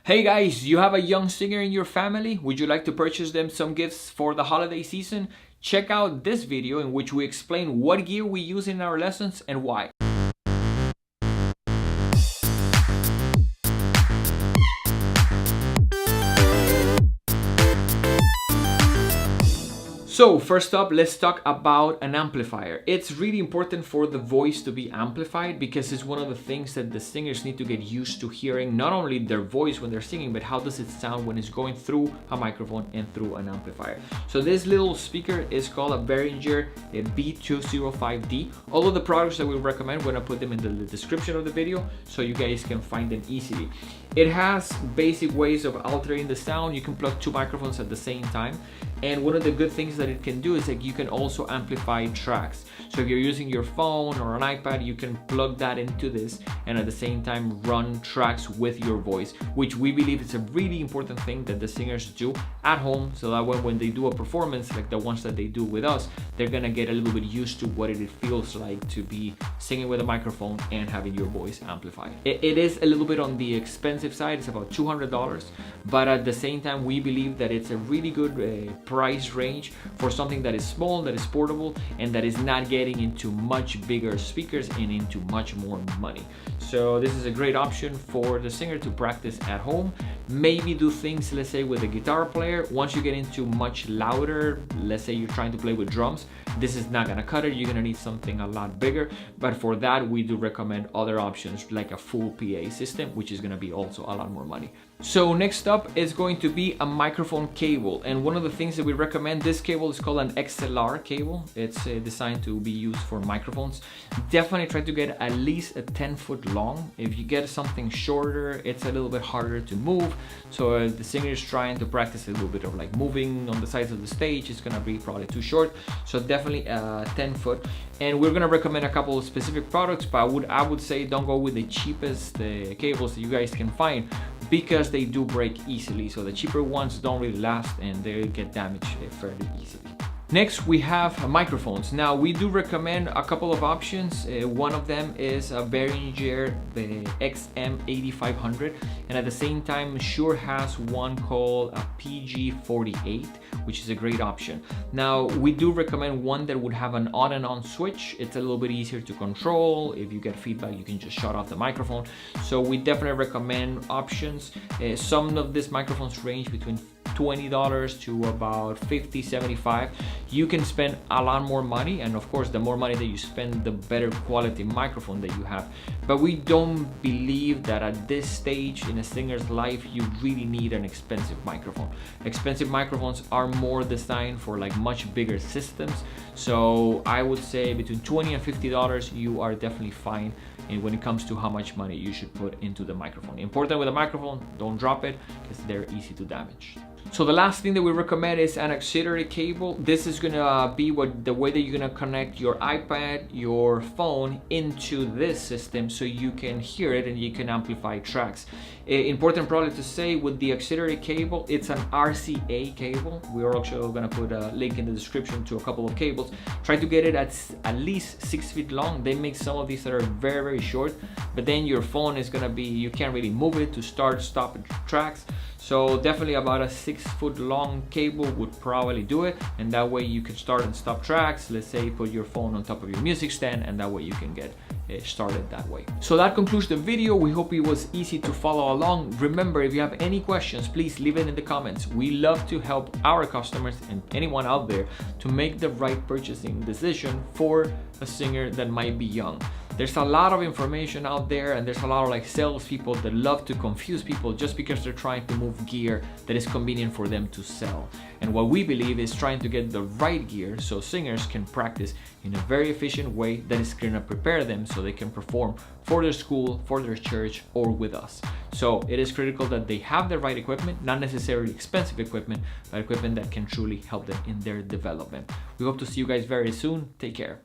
Hey guys, you have a young singer in your family? Would you like to purchase them some gifts for the holiday season? Check out this video in which we explain what gear we use in our lessons and why. So first up, let's talk about an amplifier. It's really important for the voice to be amplified because it's one of the things that the singers need to get used to hearing, not only their voice when they're singing, but how does it sound when it's going through a microphone and through an amplifier. So this little speaker is called a Behringer B205D. All of the products that we recommend, we're gonna put them in the description of the video so you guys can find them easily. It has basic ways of altering the sound. You can plug two microphones at the same time. And one of the good things that it can do is that you can also amplify tracks. So if you're using your phone or an iPad, you can plug that into this and at the same time run tracks with your voice, which we believe is a really important thing that the singers do at home, so that when they do a performance like the ones that they do with us, they're gonna get a little bit used to what it feels like to be singing with a microphone and having your voice amplified. It is a little bit on the expensive side. It's about $200, but at the same time we believe that it's a really good price range for something that is small, that is portable, and that is not getting into much bigger speakers and into much more money. So this is a great option for the singer to practice at home. Maybe do things, let's say, with a guitar player. Once you get into much louder, let's say you're trying to play with drums, this is not gonna cut it. You're gonna need something a lot bigger. But for that, we do recommend other options like a full PA system, which is gonna be also a lot more money. So next up is going to be a microphone cable. And one of the things that we recommend, this cable is called an XLR cable. It's designed to be used for microphones. Definitely try to get at least a 10-foot long. If you get something shorter, it's a little bit harder to move. So if the singer is trying to practice a little bit of like moving on the sides of the stage, it's gonna be probably too short. So definitely 10 foot. And we're gonna recommend a couple of specific products, but I would say don't go with the cheapest cables that you guys can find, because they do break easily. So the cheaper ones don't really last and they get damaged fairly easily. Next, we have microphones. Now, we do recommend a couple of options. One of them is a Behringer XM8500, and at the same time, Shure has one called a PG48, which is a great option. Now, we do recommend one that would have an on and on switch. It's a little bit easier to control. If you get feedback, you can just shut off the microphone. So we definitely recommend options. Some of these microphones range between $20 to about $50, $75. You can spend a lot more money, and of course the more money that you spend, the better quality microphone that you have. But we don't believe that at this stage in a singer's life you really need an expensive microphone. Expensive microphones are more designed for like much bigger systems. So I would say between $20 and $50 you are definitely fine. And when it comes to how much money you should put into the microphone. Important with a microphone, don't drop it because they're easy to damage. So the last thing that we recommend is an auxiliary cable. This is gonna be the way that you're gonna connect your iPad, your phone into this system so you can hear it and you can amplify tracks. Important probably to say with the auxiliary cable, it's an RCA cable. We're also gonna put a link in the description to a couple of cables. Try to get it at least 6 feet long. They make some of these that are very, very short, but then your phone is gonna be, you can't really move it to start, stop tracks. So definitely about a 6-foot long cable would probably do it, and that way you can start and stop tracks. Let's say put your phone on top of your music stand, and that way you can get started that way. So that concludes the video. We hope it was easy to follow along. Remember, if you have any questions, please leave it in the comments. We love to help our customers and anyone out there to make the right purchasing decision for a singer that might be young. There's a lot of information out there, and there's a lot of like salespeople that love to confuse people just because they're trying to move gear that is convenient for them to sell. And what we believe is trying to get the right gear so singers can practice in a very efficient way that is gonna prepare them so they can perform for their school, for their church, or with us. So it is critical that they have the right equipment, not necessarily expensive equipment, but equipment that can truly help them in their development. We hope to see you guys very soon. Take care.